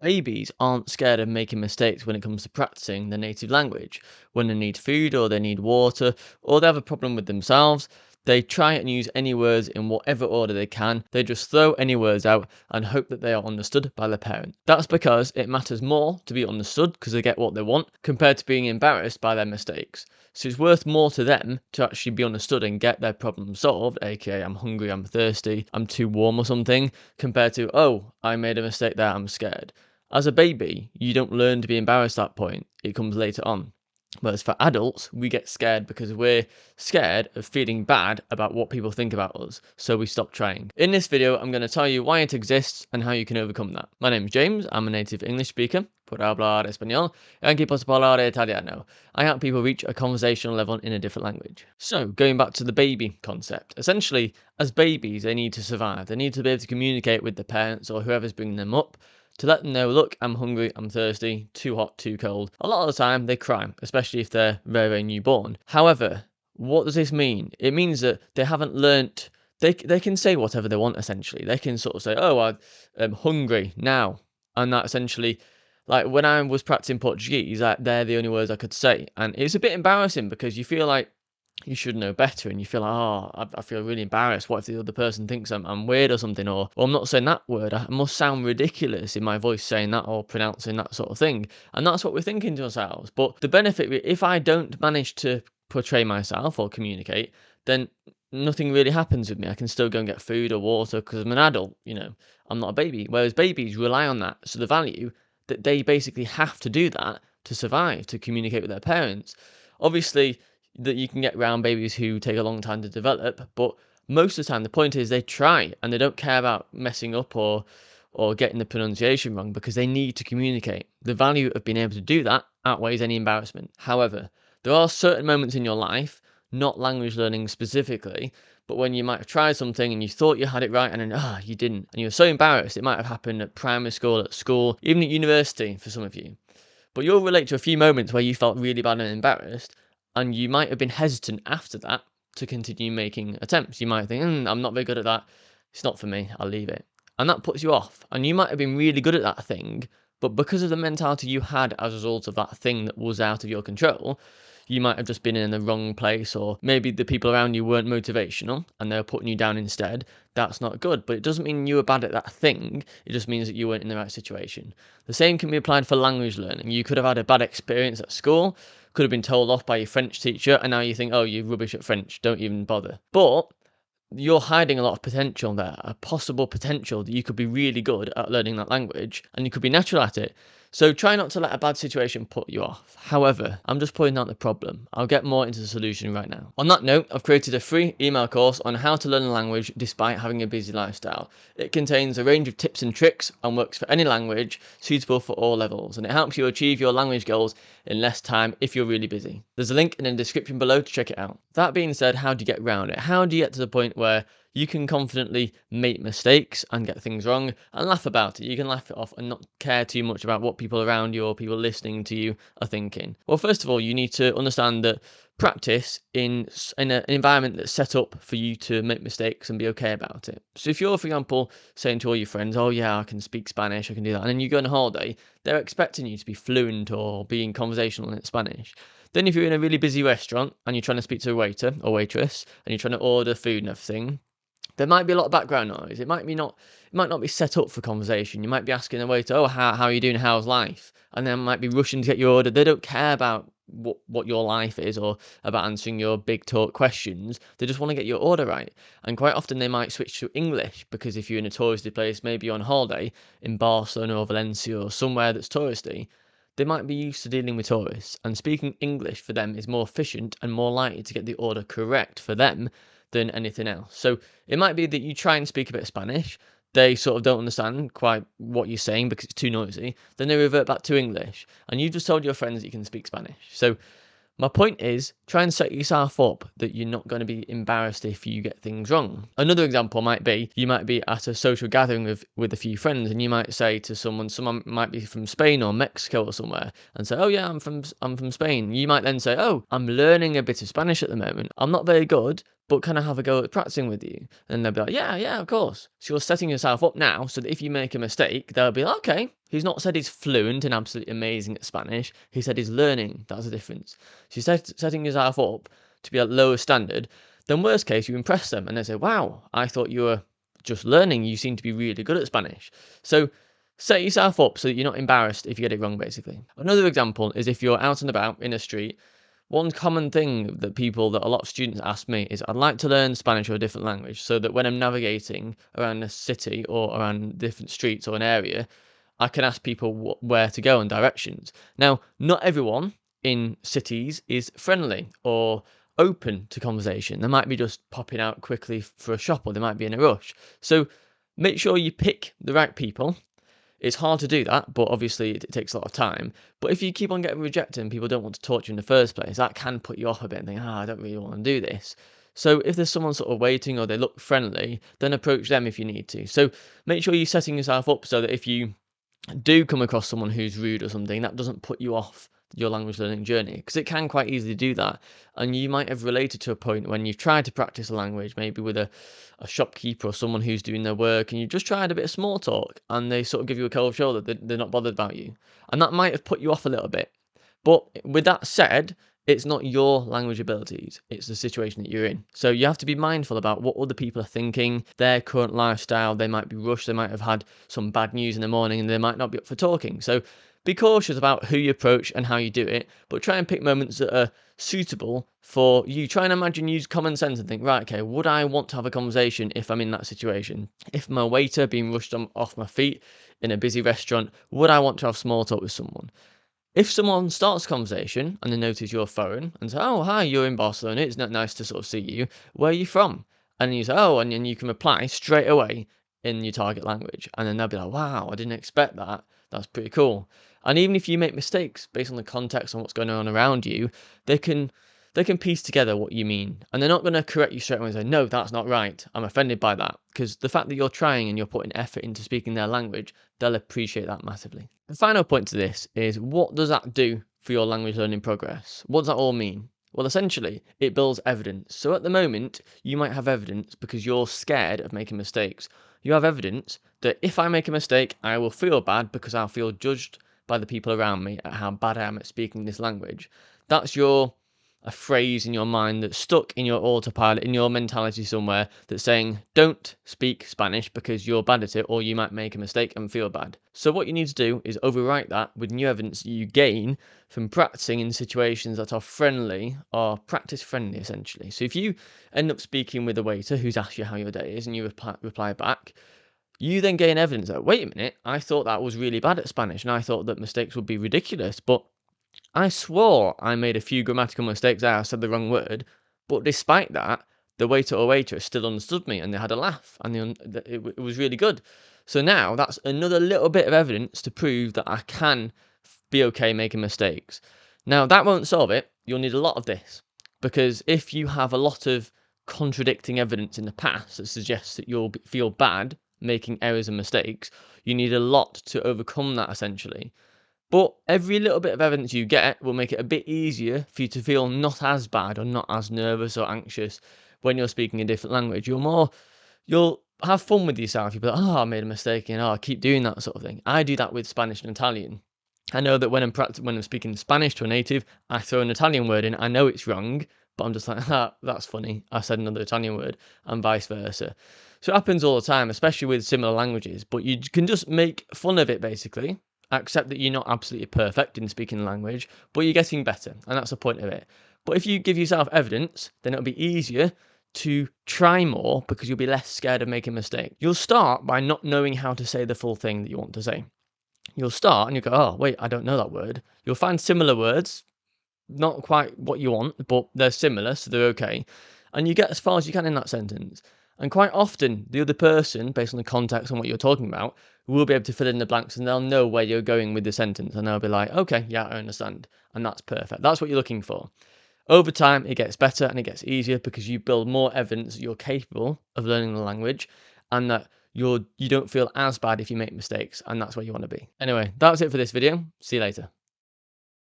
Babies aren't scared of making mistakes when it comes to practicing their native language. When they need food or they need water or they have a problem with themselves, they try and use any words in whatever order they can. They just throw any words out and hope that they are understood by their parent. That's because it matters more to be understood because they get what they want compared to being embarrassed by their mistakes. So it's worth more to them to actually be understood and get their problem solved, aka I'm hungry, I'm thirsty, I'm too warm or something, compared to, oh, I made a mistake there, I'm scared. As a baby, you don't learn to be embarrassed at that point. It comes later on. Whereas for adults, we get scared because we're scared of feeling bad about what people think about us, so we stop trying. In this video, I'm going to tell you why it exists and how you can overcome that. My name is James, I'm a native English speaker, puedo hablar español, y aquí posso parlare italiano. I help people reach a conversational level in a different language. So, going back to the baby concept, essentially, as babies, they need to survive. They need to be able to communicate with their parents or whoever's bringing them up to let them know, look, I'm hungry, I'm thirsty, too hot, too cold. A lot of the time they cry, especially if they're very, very newborn. However, what does this mean? It means that they haven't learnt, they can say whatever they want essentially. They can sort of say, oh, I'm hungry now. And that essentially, like when I was practicing Portuguese, they're the only words I could say. And it's a bit embarrassing because you feel like you should know better and you feel like, oh, I feel really embarrassed. What if the other person thinks I'm weird or something? Or I'm not saying that word. I must sound ridiculous in my voice saying that or pronouncing that sort of thing. And that's what we're thinking to ourselves. But the benefit, if I don't manage to portray myself or communicate, then nothing really happens with me. I can still go and get food or water because I'm an adult, I'm not a baby. Whereas babies rely on that. So the value that they basically have to do that to survive, to communicate with their parents. Obviously, that you can get around babies who take a long time to develop, but most of the time the point is they try and they don't care about messing up or getting the pronunciation wrong because they need to communicate. The value of being able to do that outweighs any embarrassment. However, there are certain moments in your life, not language learning specifically, but when you might have tried something and you thought you had it right and then you didn't, and you're so embarrassed. It might have happened at primary school, at school, even at university for some of you. But you'll relate to a few moments where you felt really bad and embarrassed, and you might have been hesitant after that to continue making attempts. You might think, I'm not very good at that. It's not for me. I'll leave it. And that puts you off. And you might have been really good at that thing, but because of the mentality you had as a result of that thing that was out of your control, you might have just been in the wrong place, or maybe the people around you weren't motivational and they were putting you down instead. That's not good, but it doesn't mean you were bad at that thing. It just means that you weren't in the right situation. The same can be applied for language learning. You could have had a bad experience at school, could have been told off by your French teacher, and now you think, oh, you're rubbish at French, don't even bother. But you're hiding a lot of potential there, a possible potential that you could be really good at learning that language and you could be natural at it. So try not to let a bad situation put you off. However, I'm just pointing out the problem. I'll get more into the solution right now. On that note, I've created a free email course on how to learn a language despite having a busy lifestyle. It contains a range of tips and tricks and works for any language, suitable for all levels, and it helps you achieve your language goals in less time if you're really busy. There's a link in the description below to check it out. That being said, how do you get around it? How do you get to the point where you can confidently make mistakes and get things wrong and laugh about it? You can laugh it off and not care too much about what people around you or people listening to you are thinking. Well, first of all, you need to understand that practice in an environment that's set up for you to make mistakes and be okay about it. So if you're, for example, saying to all your friends, oh yeah, I can speak Spanish, I can do that, and then you go on holiday, they're expecting you to be fluent or being conversational in Spanish. Then if you're in a really busy restaurant and you're trying to speak to a waiter or waitress and you're trying to order food and everything, there might be a lot of background noise. It might not be set up for conversation. You might be asking the waiter, oh, how are you doing? How's life? And they might be rushing to get your order. They don't care about what your life is or about answering your big talk questions. They just want to get your order right. And quite often they might switch to English because if you're in a touristy place, maybe you're on holiday in Barcelona or Valencia or somewhere that's touristy, they might be used to dealing with tourists, and speaking English for them is more efficient and more likely to get the order correct for them than anything else. So it might be that you try and speak a bit of Spanish, they sort of don't understand quite what you're saying because it's too noisy, then they revert back to English, and you just told your friends that you can speak Spanish. So my point is, try and set yourself up that you're not going to be embarrassed if you get things wrong. Another example might be, you might be at a social gathering with a few friends and you might say to someone might be from Spain or Mexico or somewhere, and say, oh yeah, I'm from Spain. You might then say, oh, I'm learning a bit of Spanish at the moment. I'm not very good, but can I have a go at practicing with you? And they'll be like, yeah, yeah, of course. So you're setting yourself up now so that if you make a mistake, they'll be like, okay, he's not said he's fluent and absolutely amazing at Spanish. He said he's learning. That's the difference. So you're setting yourself up to be at lower standard. Then worst case, you impress them and they say, wow, I thought you were just learning. You seem to be really good at Spanish. So set yourself up so that you're not embarrassed if you get it wrong, basically. Another example is if you're out and about in a street. One common thing that a lot of students ask me is, I'd like to learn Spanish or a different language so that when I'm navigating around a city or around different streets or an area, I can ask people where to go and directions. Now, not everyone in cities is friendly or open to conversation. They might be just popping out quickly for a shop, or they might be in a rush. So make sure you pick the right people. It's hard to do that, but obviously it takes a lot of time. But if you keep on getting rejected and people don't want to talk to you in the first place, that can put you off a bit and think, I don't really want to do this. So if there's someone sort of waiting or they look friendly, then approach them if you need to. So make sure you're setting yourself up so that if you do come across someone who's rude or something, that doesn't put you off your language learning journey, because it can quite easily do that. And you might have related to a point when you've tried to practice a language, maybe with a shopkeeper or someone who's doing their work, and you've just tried a bit of small talk and they sort of give you a cold shoulder. They're not bothered about you. And that might have put you off a little bit. But with that said, it's not your language abilities, it's the situation that you're in. So you have to be mindful about what other people are thinking, their current lifestyle. They might be rushed, they might have had some bad news in the morning, and they might not be up for talking. So be cautious about who you approach and how you do it, but try and pick moments that are suitable for you. Try and imagine, use common sense and think, right, okay, would I want to have a conversation if I'm in that situation? If I'm a waiter being rushed off my feet in a busy restaurant, would I want to have small talk with someone? If someone starts a conversation and they notice you're foreign and say, oh, hi, you're in Barcelona, it's not nice to sort of see you, where are you from? And you say, oh, and then you can reply straight away in your target language. And then they'll be like, wow, I didn't expect that. That's pretty cool. And even if you make mistakes based on the context and what's going on around you, they can piece together what you mean. And they're not going to correct you straight away and say, no, that's not right. I'm offended by that. Because the fact that you're trying and you're putting effort into speaking their language, they'll appreciate that massively. The final point to this is, what does that do for your language learning progress? What does that all mean? Well, essentially, it builds evidence. So at the moment, you might have evidence because you're scared of making mistakes. You have evidence that if I make a mistake, I will feel bad because I'll feel judged by the people around me at how bad I am at speaking this language. That's a phrase in your mind that's stuck in your autopilot, in your mentality somewhere, that's saying, don't speak Spanish because you're bad at it, or you might make a mistake and feel bad. So what you need to do is overwrite that with new evidence that you gain from practicing in situations that are friendly, or practice friendly, essentially. So if you end up speaking with a waiter who's asked you how your day is and you reply back, you then gain evidence that, wait a minute, I thought that was really bad at Spanish and I thought that mistakes would be ridiculous, but I swore I made a few grammatical mistakes there, I said the wrong word, but despite that, the waiter or waitress still understood me and they had a laugh and it was really good. So now that's another little bit of evidence to prove that I can be okay making mistakes. Now that won't solve it. You'll need a lot of this, because if you have a lot of contradicting evidence in the past that suggests that you'll feel bad making errors and mistakes, you need a lot to overcome that, essentially. But every little bit of evidence you get will make it a bit easier for you to feel not as bad or not as nervous or anxious when you're speaking a different language. You'll have fun with yourself. You'll be like, oh, I made a mistake, and I keep doing that sort of thing. I do that with Spanish and Italian. I know that when I'm speaking Spanish to a native, I throw an Italian word in. I know it's wrong, but I'm just like, that's funny. I said another Italian word, and vice versa. So it happens all the time, especially with similar languages. But you can just make fun of it, basically. Accept that you're not absolutely perfect in speaking the language, but you're getting better, and that's the point of it. But if you give yourself evidence, then it'll be easier to try more because you'll be less scared of making a mistake. You'll start by not knowing how to say the full thing that you want to say. You'll start and you go, oh, wait, I don't know that word. You'll find similar words, not quite what you want, but they're similar, so they're okay. And you get as far as you can in that sentence. And quite often, the other person, based on the context and what you're talking about, will be able to fill in the blanks and they'll know where you're going with the sentence. And they'll be like, okay, yeah, I understand. And that's perfect. That's what you're looking for. Over time, it gets better and it gets easier because you build more evidence that you're capable of learning the language and that you don't feel as bad if you make mistakes. And that's where you want to be. Anyway, that's it for this video. See you later.